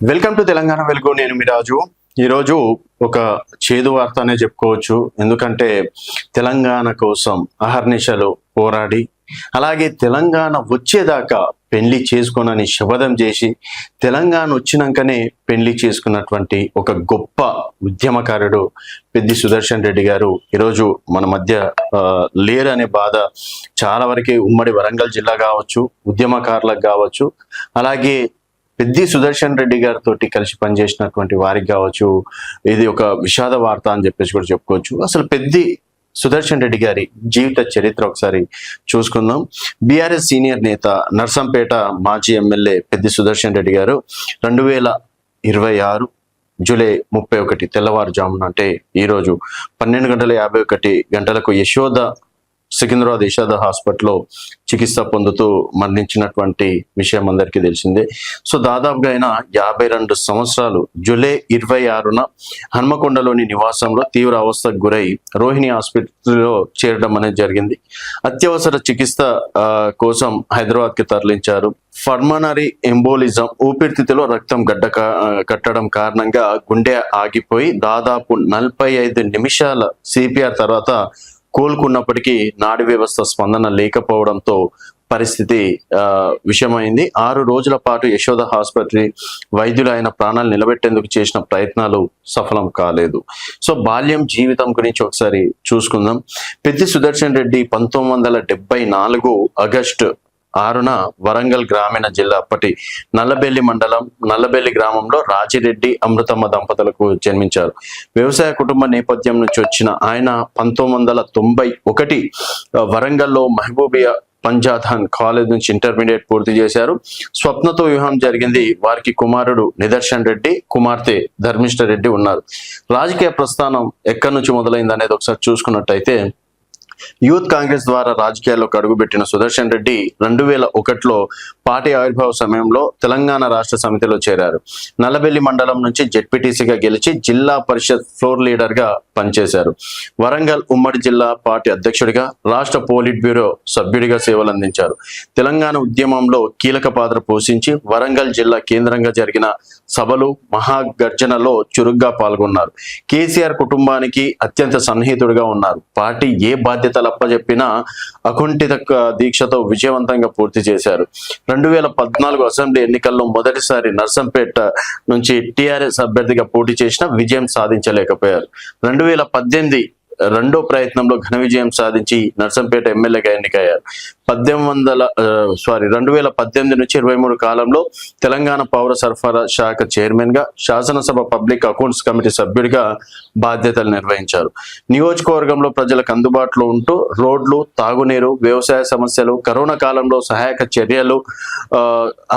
Welcome to Telangana వెలుగు. నేను మీ రాజు. ఈరోజు ఒక చేదు వార్త అనే చెప్పుకోవచ్చు. ఎందుకంటే తెలంగాణ కోసం అహర్నిశలు పోరాడి అలాగే తెలంగాణ వచ్చేదాకా పెళ్లి చేసుకోనని శపథం చేసి తెలంగాణ వచ్చినాకనే పెళ్లి చేసుకున్నటువంటి ఒక గొప్ప ఉద్యమకారుడు పెద్ది సుదర్శన్ రెడ్డి గారు ఈరోజు మన మధ్య లేరనే బాధ చాలా వరకు ఉమ్మడి వరంగల్ జిల్లా కావచ్చు, ఉద్యమకారులకు కావచ్చు, అలాగే పెద్ది సుదర్శన్ రెడ్డి గారితో కలిసి పనిచేసినటువంటి వారికి కావచ్చు, ఇది ఒక విషాద వార్త అని చెప్పేసి కూడా చెప్పుకోవచ్చు. అసలు పెద్ది సుదర్శన్ రెడ్డి గారి జీవిత చరిత్ర ఒకసారి చూసుకుందాం. బీఆర్ఎస్ సీనియర్ నేత, నర్సంపేట మాజీ ఎమ్మెల్యే పెద్ది సుదర్శన్ రెడ్డి గారు 2026 జూలై 31 తెల్లవారుజామున, అంటే ఈరోజు 12:51 సికింద్రాబాద్ యశోద హాస్పిటల్లో చికిత్స పొందుతూ మరణించినటువంటి విషయం అందరికీ తెలిసిందే. సో దాదాపుగా ఆయన 52 సంవత్సరాలు జూలై 26న హన్మకొండలోని నివాసంలో తీవ్ర అవస్థకు గురై రోహిణి హాస్పిటల్లో చేరడం అనేది జరిగింది. అత్యవసర చికిత్స కోసం హైదరాబాద్కి తరలించారు. పల్మనరీ ఎంబోలిజం, ఊపిరితిత్తులో రక్తం కట్టడం కారణంగా గుండె ఆగిపోయి దాదాపు 45 నిమిషాల సిపిఆర్ తర్వాత కోలుకున్నప్పటికీ నాడి వ్యవస్థ స్పందన లేకపోవడంతో పరిస్థితి విషమైంది. 6 రోజుల పాటు యశోద హాస్పిటల్ వైద్యులు ఆయన ప్రాణాలు నిలబెట్టేందుకు చేసిన ప్రయత్నాలు సఫలం కాలేదు. సో బాల్యం, జీవితం గురించి ఒకసారి చూసుకుందాం. పెద్ది సుదర్శన్ రెడ్డి 1974 ఆగస్టు 6న వరంగల్ గ్రామీణ జిల్లా అప్పటి నల్లబెల్లి మండలం నల్లబెల్లి గ్రామంలో రాజిరెడ్డి అమృతమ్మ దంపతులకు జన్మించారు. వ్యవసాయ కుటుంబ నేపథ్యం నుంచి వచ్చిన ఆయన 1991 వరంగల్లో మహబూబియా పంజాథాన్ కాలేజ్ నుంచి ఇంటర్మీడియట్ పూర్తి చేశారు. స్వప్నతో వివాహం జరిగింది. వారికి కుమారుడు నిదర్శన్ రెడ్డి, కుమార్తె ధర్మిష్ఠ రెడ్డి ఉన్నారు. రాజకీయ ప్రస్థానం ఎక్కడి నుంచి మొదలైంది అనేది ఒకసారి చూసుకున్నట్టయితే, యూత్ కాంగ్రెస్ ద్వారా రాజకీయాల్లోకి అడుగుపెట్టిన సుదర్శన్ రెడ్డి 2001లో పార్టీ ఆవిర్భావ సమయంలో తెలంగాణ రాష్ట్ర సమితిలో చేరారు. నల్లబెల్లి మండలం నుంచి జెడ్పీటీసీగా గెలిచి జిల్లా పరిషత్ ఫ్లోర్ లీడర్ గా పనిచేశారు. వరంగల్ ఉమ్మడి జిల్లా పార్టీ అధ్యక్షుడిగా, రాష్ట్ర పోలిట్ బ్యూరో సభ్యుడిగా సేవలు అందించారు. తెలంగాణ ఉద్యమంలో కీలక పాత్ర పోషించి వరంగల్ జిల్లా కేంద్రంగా జరిగిన సభలు, మహాగర్జనలో చురుగ్గా పాల్గొన్నారు. కేసీఆర్ కుటుంబానికి అత్యంత సన్నిహితుడిగా ఉన్నారు. పార్టీ ఏ బాధ్యతలు అప్పచెప్పినా అకుంఠిత దీక్షతో విజయవంతంగా పూర్తి చేశారు. 2014 అసెంబ్లీ ఎన్నికల్లో మొదటిసారి నర్సంపేట నుంచి టీఆర్ఎస్ అభ్యర్థిగా పోటీ చేసిన విజయం సాధించలేకపోయారు. 2018 రెండో ప్రయత్నంలో ఘన విజయం సాధించి నర్సంపేట ఎమ్మెల్యేగా ఎన్నికయ్యారు. 2018 నుంచి 23 కాలంలో తెలంగాణ పౌర సరఫరా శాఖ చైర్మన్ గా, శాసనసభ పబ్లిక్ అకౌంట్స్ కమిటీ సభ్యుడిగా బాధ్యతలు నిర్వహించారు. నియోజకవర్గంలో ప్రజలకు అందుబాటులో ఉంటూ రోడ్లు, తాగునీరు, వ్యవసాయ సమస్యలు, కరోనా కాలంలో సహాయక చర్యలు,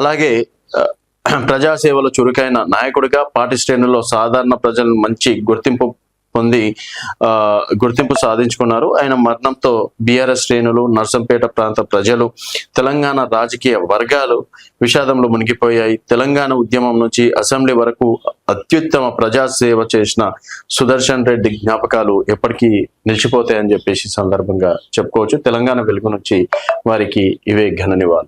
అలాగే ప్రజాసేవలో చురుకైన నాయకుడిగా పార్టీ శ్రేణుల్లో సాధారణ ప్రజలను మంచి గుర్తింపు సాధించుకున్నారు. ఆయన మరణంతో బీఆర్ఎస్ శ్రేణులు, నర్సంపేట ప్రాంత ప్రజలు, తెలంగాణ రాజకీయ వర్గాలు విషాదంలో మునిగిపోయాయి. తెలంగాణ ఉద్యమం నుంచి అసెంబ్లీ వరకు అత్యుత్తమ ప్రజాసేవ చేసిన సుదర్శన్ రెడ్డి జ్ఞాపకాలు ఎప్పటికీ నిలిచిపోతాయని చెప్పేసి సందర్భంగా చెప్పుకోవచ్చు. తెలంగాణ వెలుగు నుంచి వారికి ఇవే ఘన నివాళులు.